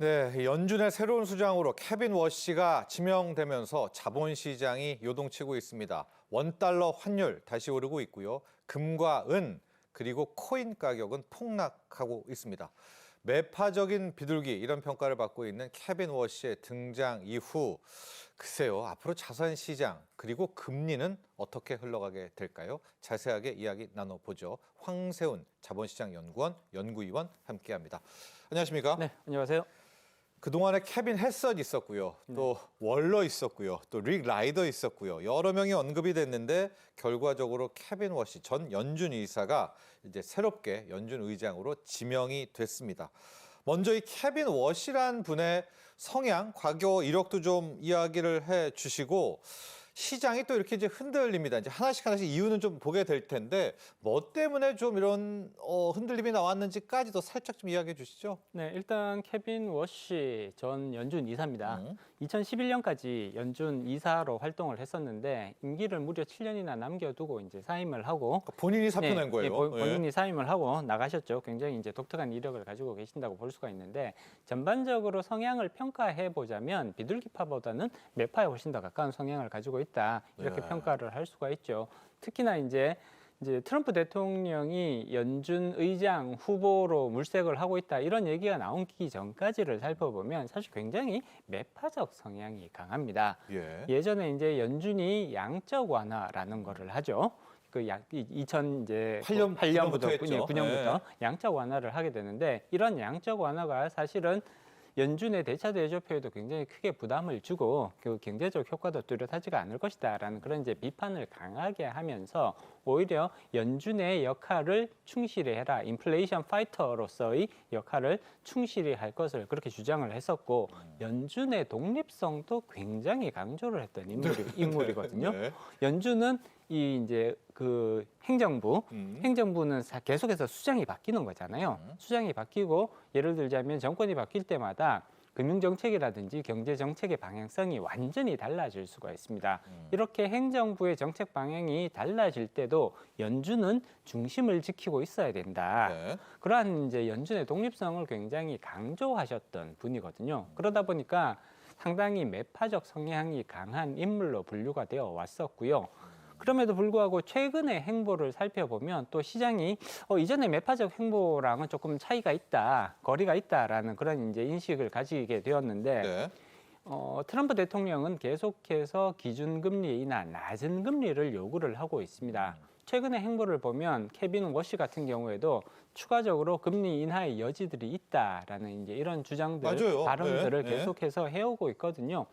네, 연준의 새로운 수장으로 케빈 워시가 지명되면서 자본시장이 요동치고 있습니다. 원달러 환율 다시 오르고 있고요. 금과 은 그리고 코인 가격은 폭락하고 있습니다. 매파적인 비둘기 이런 평가를 받고 있는 케빈 워시의 등장 이후 글쎄요, 앞으로 자산 시장 그리고 금리는 어떻게 흘러가게 될까요? 자세하게 이야기 나눠보죠. 황세훈 자본시장 연구원 연구위원 함께합니다. 안녕하십니까? 네, 안녕하세요. 그동안에 케빈 햇선 있었고요. 또 월러 있었고요. 또 릭 라이더 있었고요. 여러 명이 언급이 됐는데 결과적으로 케빈 워시 전 연준 이사가 이제 새롭게 연준 의장으로 지명이 됐습니다. 먼저 이 케빈 워시란 분의 성향, 과거 이력도 좀 이야기를 해 주시고 시장이 또 이렇게 이제 흔들립니다. 이제 하나씩 이유는 좀 보게 될 텐데 뭐 때문에 좀 이런 흔들림이 나왔는지까지도 살짝 좀 이야기해 주시죠. 네, 일단 케빈 워시 전 연준 이사입니다. 2011년까지 연준 이사로 활동을 했었는데 임기를 무려 7년이나 남겨두고 이제 사임을 하고 그러니까 본인이 사표 낸 거예요. 본인이 사임을 하고 나가셨죠. 굉장히 이제 독특한 이력을 가지고 계신다고 볼 수가 있는데 전반적으로 성향을 평가해 보자면 비둘기파보다는 매파에 훨씬 더 가까운 성향을 가지고 있다. 이렇게 평가를 할 수가 있죠. 특히나 이제 트럼프 대통령이 연준 의장 후보로 물색을 하고 있다 이런 얘기가 나오기 전까지를 살펴보면 사실 굉장히 매파적 성향이 강합니다. 예전에 이제 연준이 양적 완화라는 거를 하죠. 그 2008년부터 9년부터 양적 완화를 하게 되는데 이런 양적 완화가 사실은 연준의 대차 대조표에도 굉장히 크게 부담을 주고 그 경제적 효과도 뚜렷하지가 않을 것이다라는 그런 이제 비판을 강하게 하면서 오히려 연준의 역할을 충실히 해라, 인플레이션 파이터로서의 역할을 충실히 할 것을 그렇게 주장을 했었고 연준의 독립성도 굉장히 강조를 했던 인물이거든요. 연준은 이제 그 행정부는 계속해서 수장이 바뀌는 거잖아요. 수장이 바뀌고 예를 들자면 정권이 바뀔 때마다 금융정책이라든지 경제정책의 방향성이 완전히 달라질 수가 있습니다. 이렇게 행정부의 정책 방향이 달라질 때도 연준은 중심을 지키고 있어야 된다. 그러한 이제 연준의 독립성을 굉장히 강조하셨던 분이거든요. 그러다 보니까 상당히 매파적 성향이 강한 인물로 분류가 되어 왔었고요. 그럼에도 불구하고 최근의 행보를 살펴보면 또 시장이 이전의 매파적 행보랑은 조금 차이가 있다, 거리가 있다라는 그런 이제 인식을 가지게 되었는데 트럼프 대통령은 계속해서 기준금리 인하, 낮은 금리를 요구를 하고 있습니다. 최근의 행보를 보면 케빈 워시 같은 경우에도 추가적으로 금리 인하의 여지들이 있다라는 이제 이런 주장들, 발언들을 계속해서 해오고 있거든요.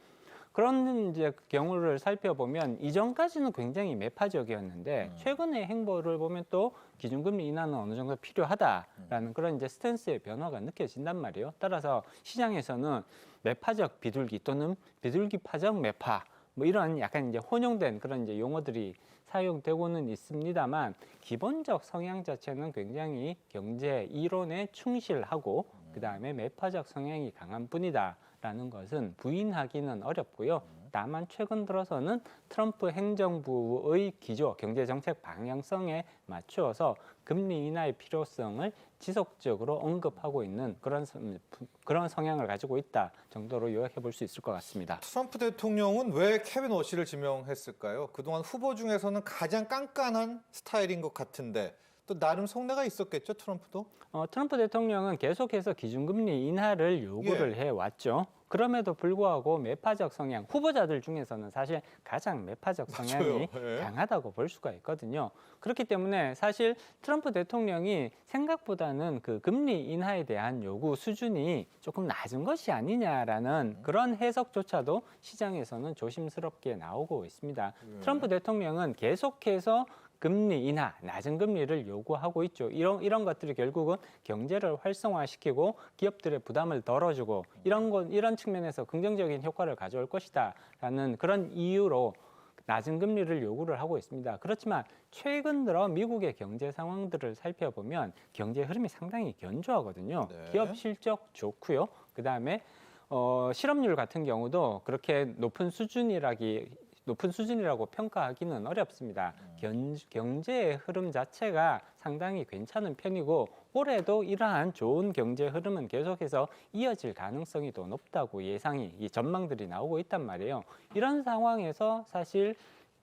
그런 이제 경우를 살펴보면 이전까지는 굉장히 매파적이었는데 최근의 행보를 보면 또 기준금리 인하는 어느 정도 필요하다라는 그런 이제 스탠스의 변화가 느껴진단 말이에요. 따라서 시장에서는 매파적 비둘기 또는 비둘기파적 매파 뭐 이런 약간 이제 혼용된 그런 이제 용어들이 사용되고는 있습니다만 기본적 성향 자체는 굉장히 경제 이론에 충실하고 그다음에 매파적 성향이 강한 분이다라는 것은 부인하기는 어렵고요. 다만 최근 들어서는 트럼프 행정부의 기조, 경제정책 방향성에 맞추어서 금리 인하의 필요성을 지속적으로 언급하고 있는 그런 성향을 가지고 있다 정도로 요약해 볼 수 있을 것 같습니다. 트럼프 대통령은 왜 케빈 워시를 지명했을까요? 그동안 후보 중에서는 가장 깐깐한 스타일인 것 같은데 또 나름 속내가 있었겠죠, 트럼프도? 트럼프 대통령은 계속해서 기준금리 인하를 요구를 해왔죠. 그럼에도 불구하고 매파적 성향, 후보자들 중에서는 사실 가장 매파적 성향이 강하다고 볼 수가 있거든요. 그렇기 때문에 사실 트럼프 대통령이 생각보다는 그 금리 인하에 대한 요구 수준이 조금 낮은 것이 아니냐라는 그런 해석조차도 시장에서는 조심스럽게 나오고 있습니다. 트럼프 대통령은 계속해서 금리 인하, 낮은 금리를 요구하고 있죠. 이런 것들이 결국은 경제를 활성화시키고 기업들의 부담을 덜어주고 이런 측면에서 긍정적인 효과를 가져올 것이다라는 그런 이유로 낮은 금리를 요구를 하고 있습니다. 그렇지만 최근 들어 미국의 경제 상황들을 살펴보면 경제 흐름이 상당히 견조하거든요. 기업 실적 좋고요. 그다음에 실업률 같은 경우도 그렇게 높은 수준이라기 높은 수준이라고 평가하기는 어렵습니다. 경제의 흐름 자체가 상당히 괜찮은 편이고 올해도 이러한 좋은 경제 흐름은 계속해서 이어질 가능성이 더 높다고 예상이 이 전망들이 나오고 있단 말이에요. 이런 상황에서 사실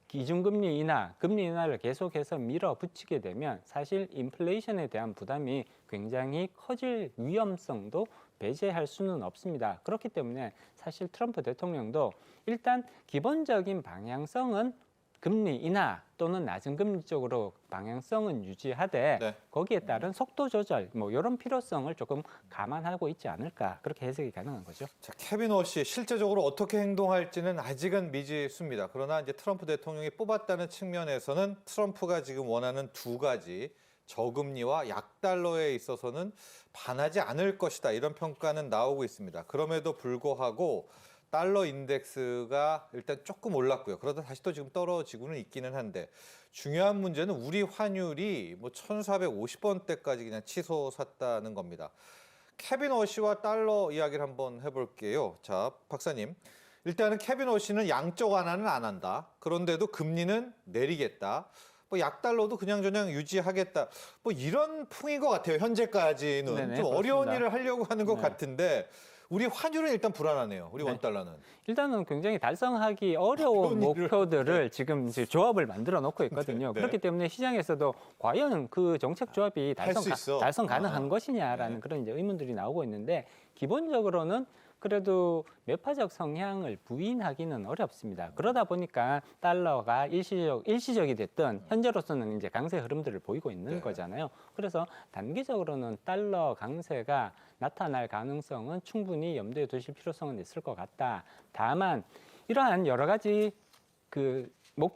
기준금리 인하, 금리 인하를 계속해서 밀어붙이게 되면 사실 인플레이션에 대한 부담이 굉장히 커질 위험성도 배제할 수는 없습니다. 그렇기 때문에 사실 트럼프 대통령도 일단 기본적인 방향성은 금리 인하 또는 낮은 금리 쪽으로 방향성은 유지하되 네. 거기에 따른 속도 조절 뭐 이런 필요성을 조금 감안하고 있지 않을까 그렇게 해석이 가능한 거죠. 자, 케빈 워시 실제적으로 어떻게 행동할지는 아직은 미지수입니다. 그러나 이제 트럼프 대통령이 뽑았다는 측면에서는 트럼프가 지금 원하는 두 가지 저금리와 약달러에 있어서는 반하지 않을 것이다. 이런 평가는 나오고 있습니다. 그럼에도 불구하고 달러 인덱스가 일단 조금 올랐고요. 그러다 다시 또 지금 떨어지고는 있기는 한데 중요한 문제는 우리 환율이 뭐 1,450원대까지 그냥 치솟았다는 겁니다. 케빈 워시와 달러 이야기를 한번 해볼게요. 자, 박사님. 일단은 케빈 워시는 양적 완화는 안 한다. 그런데도 금리는 내리겠다. 뭐 약달러도 그냥저냥 유지하겠다. 뭐 이런 풍인 것 같아요. 현재까지는 네네, 좀 어려운 그렇습니다. 일을 하려고 하는 것 네. 같은데 우리 환율은 일단 불안하네요. 우리 네. 원달러는. 일단은 굉장히 달성하기 어려운 어려운 일을- 목표들을 지금 이제 조합을 만들어 놓고 있거든요. 네. 그렇기 때문에 시장에서도 과연 그 정책 조합이 할수 있어. 달성 가능한 아. 것이냐라는 네. 그런 이제 의문들이 나오고 있는데 기본적으로는 그래도 매파적 성향을 부인하기는 어렵습니다. 그러다 보니까 달러가 일시적이 됐든 현재로서는 이제 강세 흐름들을 보이고 있는 네. 거잖아요. 그래서 단기적으로는 달러 강세가 나타날 가능성은 충분히 염두에 두실 필요성은 있을 것 같다. 다만 이러한 여러 가지 그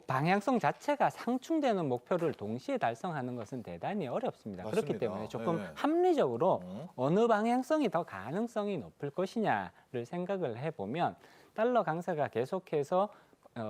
방향성 자체가 상충되는 목표를 동시에 달성하는 것은 대단히 어렵습니다. 그렇기 맞습니다. 때문에 조금 네. 합리적으로 음. 어느 방향성이 더 가능성이 높을 것이냐를 생각을 해보면 달러 강세가 계속해서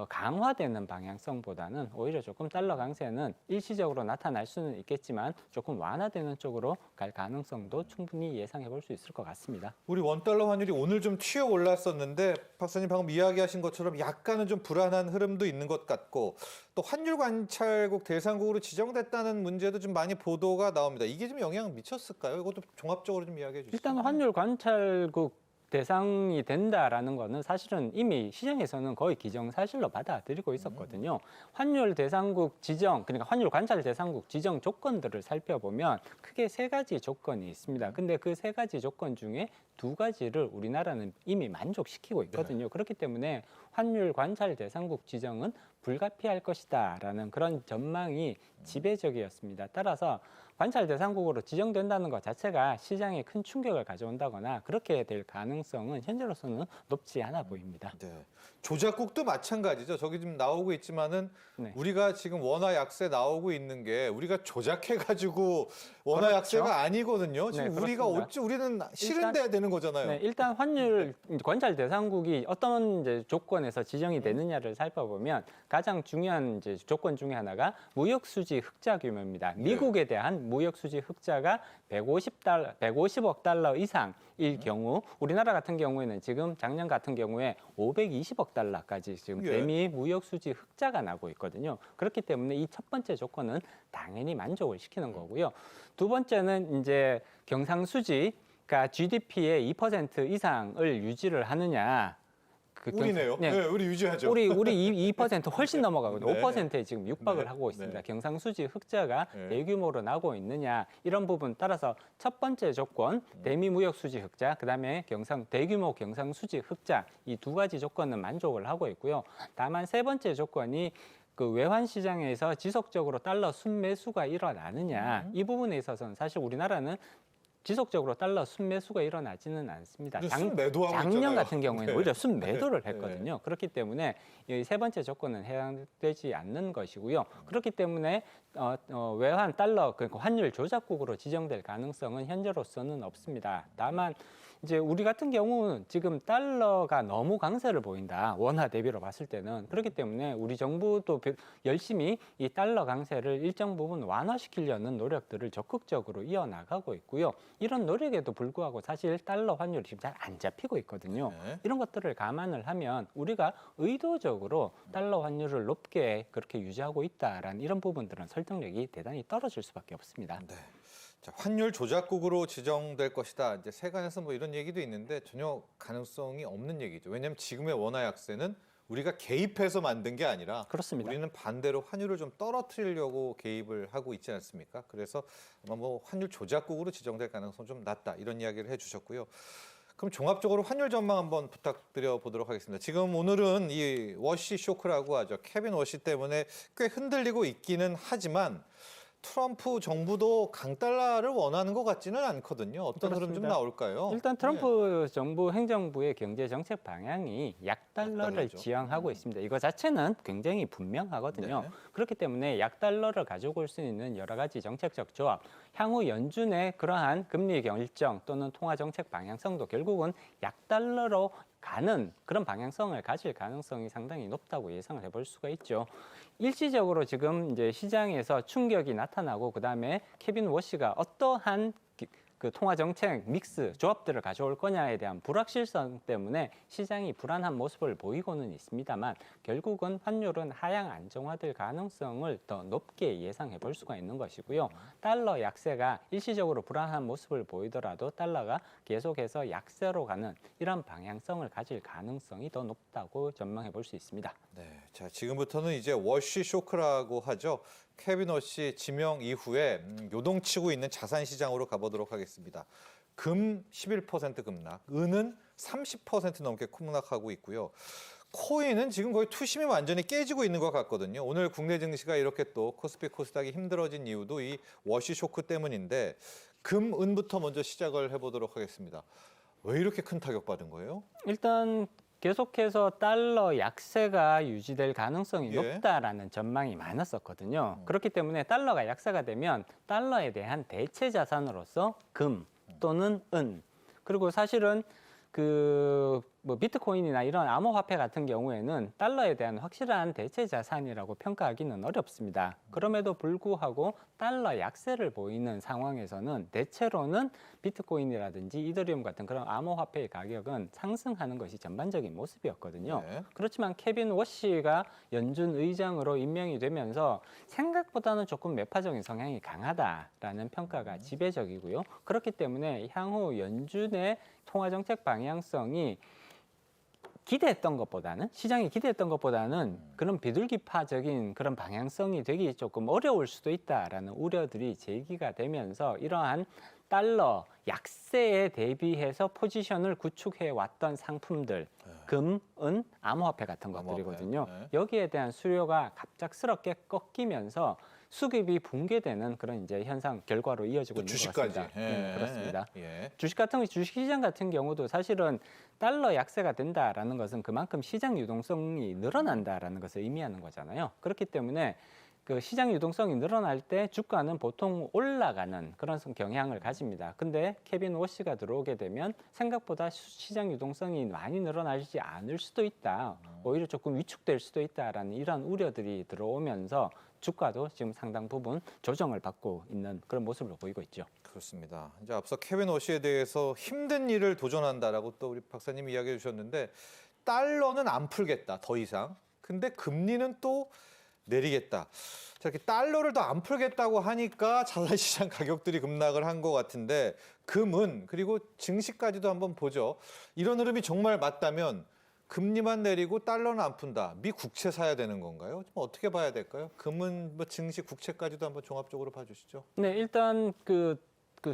강화되는 방향성보다는 오히려 조금 달러 강세는 일시적으로 나타날 수는 있겠지만 조금 완화되는 쪽으로 갈 가능성도 충분히 예상해 볼 수 있을 것 같습니다. 우리 원달러 환율이 오늘 좀 튀어 올랐었는데 박사님 방금 이야기하신 것처럼 약간은 좀 불안한 흐름도 있는 것 같고 또 환율 관찰국 대상국으로 지정됐다는 문제도 좀 많이 보도가 나옵니다. 이게 좀 영향을 미쳤을까요? 이것도 종합적으로 좀 이야기해 주시죠. 일단 환율 관찰국 대상이 된다라는 거는 사실은 이미 시장에서는 거의 기정사실로 받아들이고 있었거든요. 환율 대상국 지정, 그러니까 환율 관찰 대상국 지정 조건들을 살펴보면 크게 세 가지 조건이 있습니다. 근데 그 세 가지 조건 중에 두 가지를 우리나라는 이미 만족시키고 있거든요. 그렇기 때문에 환율 관찰 대상국 지정은 불가피할 것이다라는 그런 전망이 지배적이었습니다. 따라서 관찰 대상국으로 지정된다는 것 자체가 시장에 큰 충격을 가져온다거나 그렇게 될 가능성은 현재로서는 높지 않아 보입니다. 네. 조작국도 마찬가지죠. 저기 지금 나오고 있지만은 네. 우리가 지금 원화 약세 나오고 있는 게 우리가 조작해가지고 원화 그렇죠. 약세가 아니거든요. 지금 네, 우리가 그렇습니다. 어찌 우리는 싫은데 되는 거잖아요. 네, 일단 환율 관찰 대상국이 어떤 이제 조건에서 지정이 되느냐를 살펴보면 가장 중요한 이제 조건 중에 하나가 무역 수지 흑자 규모입니다. 미국에 대한 무역 수지 흑자가 150억 달러 이상일 경우 우리나라 같은 경우에는 지금 작년 같은 경우에 520억 달러까지 지금 예. 대미 무역 수지 흑자가 나고 있거든요. 그렇기 때문에 이 첫 번째 조건은 당연히 만족을 시키는 거고요. 두 번째는 이제 경상수지 그러니까 GDP의 2% 이상을 유지를 하느냐. 우리네요. 네. 네, 우리 유지하죠. 우리 2% 훨씬 넘어가거든요. 네. 5%에 지금 육박을 네. 하고 있습니다. 네. 경상수지 흑자가 네. 대규모로 나고 있느냐 이런 부분 따라서 첫 번째 조건 대미 무역 수지 흑자, 그다음에 대규모 경상수지 흑자 이 두 가지 조건은 만족을 하고 있고요. 다만 세 번째 조건이 그 외환 시장에서 지속적으로 달러 순매수가 일어나느냐 이 부분에 있어서는 사실 우리나라는 지속적으로 달러 순매수가 일어나지는 않습니다. 근데 순매도하고 작년 있잖아요. 같은 경우에는 네. 오히려 순매도를 네. 했거든요. 그렇기 때문에 이 세 번째 조건은 해당되지 않는 것이고요. 그렇기 때문에 외환 달러 그러니까 환율 조작국으로 지정될 가능성은 현재로서는 없습니다. 다만 이제 우리 같은 경우는 지금 달러가 너무 강세를 보인다. 원화 대비로 봤을 때는. 그렇기 때문에 우리 정부도 열심히 이 달러 강세를 일정 부분 완화시키려는 노력들을 적극적으로 이어나가고 있고요. 이런 노력에도 불구하고 사실 달러 환율이 지금 잘 안 잡히고 있거든요. 네. 이런 것들을 감안을 하면 우리가 의도적으로 달러 환율을 높게 그렇게 유지하고 있다라는 이런 부분들은 설득력이 대단히 떨어질 수밖에 없습니다. 네. 자, 환율 조작국으로 지정될 것이다. 이제 세간에서 뭐 이런 얘기도 있는데 전혀 가능성이 없는 얘기죠. 왜냐하면 지금의 원화 약세는 우리가 개입해서 만든 게 아니라 그렇습니다. 우리는 반대로 환율을 좀 떨어뜨리려고 개입을 하고 있지 않습니까? 그래서 아마 뭐 환율 조작국으로 지정될 가능성 좀 낮다 이런 이야기를 해주셨고요. 그럼 종합적으로 환율 전망 한번 부탁드려 보도록 하겠습니다. 지금 오늘은 이 워시 쇼크라고 하죠. 케빈 워시 때문에 꽤 흔들리고 있기는 하지만 트럼프 정부도 강달러를 원하는 것 같지는 않거든요. 어떤 흐름 좀 그렇습니다. 나올까요? 일단 트럼프 정부 행정부의 경제 정책 방향이 약달러를 약달러죠. 지향하고 있습니다. 이거 자체는 굉장히 분명하거든요. 네. 그렇기 때문에 약달러를 가지고 올 수 있는 여러 가지 정책적 조합, 향후 연준의 그러한 금리 결정 또는 통화 정책 방향성도 결국은 약달러로 가는 그런 방향성을 가질 가능성이 상당히 높다고 예상을 해볼 수가 있죠. 일시적으로 지금 이제 시장에서 충격이 나타나고 그다음에 케빈 워시가 어떠한 그 통화 정책 믹스 조합들을 가져올 거냐에 대한 불확실성 때문에 시장이 불안한 모습을 보이고는 있습니다만 결국은 환율은 하향 안정화될 가능성을 더 높게 예상해 볼 수가 있는 것이고요. 달러 약세가 일시적으로 불안한 모습을 보이더라도 달러가 계속해서 약세로 가는 이런 방향성을 가질 가능성이 더 높다고 전망해 볼 수 있습니다. 네. 자, 지금부터는 이제 워시 쇼크라고 하죠. 케빈 워시 지명 이후에 요동치고 있는 자산 시장으로 가보도록 하겠습니다. 금 11% 급락, 은은 30% 넘게 급락하고 있고요. 코인은 지금 거의 투심이 완전히 깨지고 있는 것 같거든요. 오늘 국내 증시가 이렇게 또 코스피 코스닥이 힘들어진 이유도 이 워시 쇼크 때문인데 금, 은부터 먼저 시작을 해보도록 하겠습니다. 왜 이렇게 큰 타격받은 거예요? 일단 계속해서 달러 약세가 유지될 가능성이 예. 높다라는 전망이 많았었거든요. 그렇기 때문에 달러가 약세가 되면 달러에 대한 대체 자산으로서 금 또는 은 그리고 사실은 그 뭐 비트코인이나 이런 암호화폐 같은 경우에는 달러에 대한 확실한 대체 자산이라고 평가하기는 어렵습니다. 그럼에도 불구하고 달러 약세를 보이는 상황에서는 대체로는 비트코인이라든지 이더리움 같은 그런 암호화폐의 가격은 상승하는 것이 전반적인 모습이었거든요. 네. 그렇지만 케빈 워시가 연준 의장으로 임명이 되면서 생각보다는 조금 매파적인 성향이 강하다라는 평가가 지배적이고요. 그렇기 때문에 향후 연준의 통화정책 방향성이 기대했던 것보다는 시장이 기대했던 것보다는 그런 비둘기파적인 그런 방향성이 되기 조금 어려울 수도 있다라는 우려들이 제기가 되면서 이러한 달러 약세에 대비해서 포지션을 구축해 왔던 상품들 금, 은, 암호화폐 같은 것들이거든요. 네. 여기에 대한 수요가 갑작스럽게 꺾이면서 수급이 붕괴되는 그런 이제 현상 결과로 이어지고 있는 것 주식까지. 같습니다. 예. 네, 그렇습니다. 예. 주식시장 같은 경우도 사실은 달러 약세가 된다라는 것은 그만큼 시장 유동성이 늘어난다라는 것을 의미하는 거잖아요. 그렇기 때문에 그 시장 유동성이 늘어날 때 주가는 보통 올라가는 그런 경향을 가집니다. 근데 케빈 워시가 들어오게 되면 생각보다 시장 유동성이 많이 늘어나지 않을 수도 있다. 오히려 조금 위축될 수도 있다라는 이런 우려들이 들어오면서 주가도 지금 상당 부분 조정을 받고 있는 그런 모습을 보이고 있죠. 그렇습니다. 이제 앞서 케빈 워시에 대해서 힘든 일을 도전한다라고 또 우리 박사님이 이야기해 주셨는데 달러는 안 풀겠다 더 이상. 근데 금리는 또 내리겠다. 자, 이렇게 달러를 더 안 풀겠다고 하니까 자산시장 가격들이 급락을 한 것 같은데 금은 그리고 증시까지도 한번 보죠. 이런 흐름이 정말 맞다면 금리만 내리고 달러는 안 푼다. 미 국채 사야 되는 건가요? 좀 어떻게 봐야 될까요? 금은 뭐 증시 국채까지도 한번 종합적으로 봐주시죠. 네, 일단 그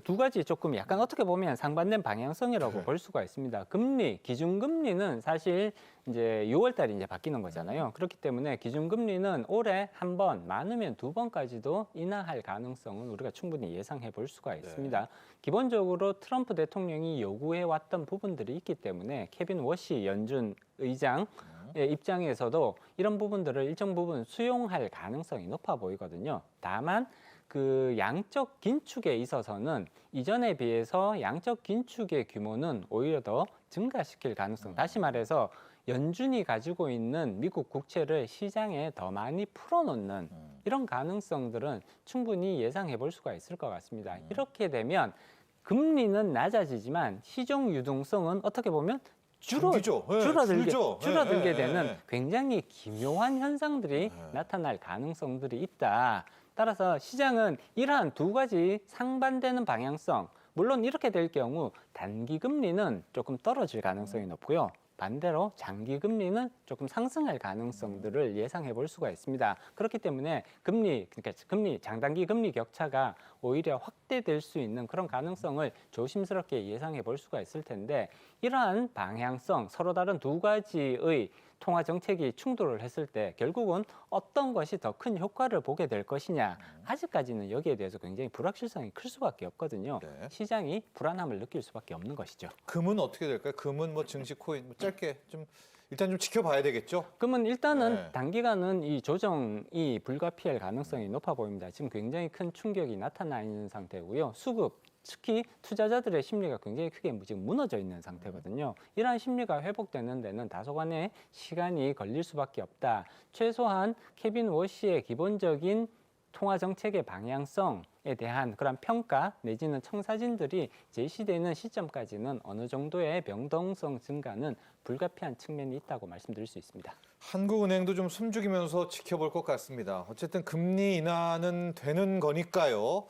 두 가지 조금 약간 어떻게 보면 상반된 방향성이라고 네. 볼 수가 있습니다. 금리, 기준금리는 사실 이제 6월 달에 이제 바뀌는 거잖아요. 그렇기 때문에 기준금리는 올해 한 번, 많으면 2번까지도 인하할 가능성은 우리가 충분히 예상해 볼 수가 있습니다. 기본적으로 트럼프 대통령이 요구해 왔던 부분들이 있기 때문에 케빈 워시 연준 의장의 입장에서도 이런 부분들을 일정 부분 수용할 가능성이 높아 보이거든요. 다만 그 양적 긴축에 있어서는 이전에 비해서 양적 긴축의 규모는 오히려 더 증가시킬 가능성. 다시 말해서 연준이 가지고 있는 미국 국채를 시장에 더 많이 풀어놓는 이런 가능성들은 충분히 예상해 볼 수가 있을 것 같습니다. 이렇게 되면 금리는 낮아지지만 시중 유동성은 어떻게 보면 장기죠. 네, 줄죠. 줄어들게 네, 되는 네. 굉장히 기묘한 현상들이 나타날 가능성들이 있다. 따라서 시장은 이러한 두 가지 상반되는 방향성, 물론 이렇게 될 경우 단기 금리는 조금 떨어질 가능성이 높고요. 반대로 장기 금리는 조금 상승할 가능성들을 예상해 볼 수가 있습니다. 그렇기 때문에 그러니까 장단기 금리 격차가 오히려 확대될 수 있는 그런 가능성을 조심스럽게 예상해 볼 수가 있을 텐데 이러한 방향성, 서로 다른 두 가지의 통화 정책이 충돌을 했을 때 결국은 어떤 것이 더 큰 효과를 보게 될 것이냐. 아직까지는 여기에 대해서 굉장히 불확실성이 클 수밖에 없거든요. 네. 시장이 불안함을 느낄 수밖에 없는 것이죠. 금은 어떻게 될까요? 금은 뭐 증시 코인 뭐 짧게 좀 일단 좀 지켜봐야 되겠죠. 그러면 일단은 네. 단기간은 이 조정이 불가피할 가능성이 높아 보입니다. 지금 굉장히 큰 충격이 나타나 있는 상태고요. 수급, 특히 투자자들의 심리가 굉장히 크게 지금 무너져 있는 상태거든요. 이러한 심리가 회복되는 데는 다소간의 시간이 걸릴 수밖에 없다. 최소한 케빈 워시의 기본적인 통화 정책의 방향성에 대한 그런 평가 내지는 청사진들이 제시되는 시점까지는 어느 정도의 변동성 증가는 불가피한 측면이 있다고 말씀드릴 수 있습니다. 한국은행도 좀 숨죽이면서 지켜볼 것 같습니다. 어쨌든 금리 인하는 되는 거니까요.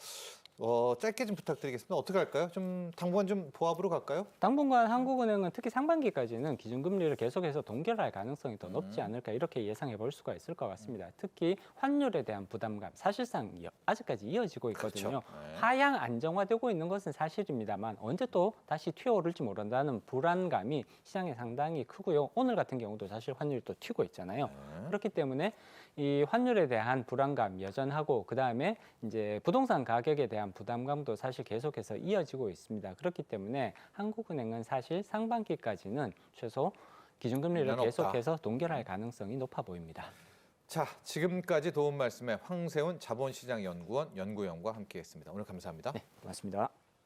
짧게 좀 부탁드리겠습니다. 어떻게 할까요? 좀 당분간 좀 보합으로 갈까요? 당분간 한국은행은 특히 상반기까지는 기준금리를 계속해서 동결할 가능성이 더 높지 않을까 이렇게 예상해 볼 수가 있을 것 같습니다. 특히 환율에 대한 부담감 사실상 아직까지 이어지고 있거든요. 그렇죠. 네. 하향 안정화되고 있는 것은 사실입니다만 언제 또 다시 튀어오를지 모른다는 불안감이 시장에 상당히 크고요. 오늘 같은 경우도 사실 환율이 또 튀고 있잖아요. 그렇기 때문에 이 환율에 대한 불안감 여전하고 그다음에 이제 부동산 가격에 대한 부담감도 사실 계속해서 이어지고 있습니다. 그렇기 때문에 한국은행은 사실 상반기까지는 최소 기준금리를 인하는 없다. 계속해서 동결할 가능성이 높아 보입니다. 자, 지금까지 도움 말씀에 황세훈 자본시장연구원 연구위원과 함께했습니다. 오늘 감사합니다. 네, 고맙습니다.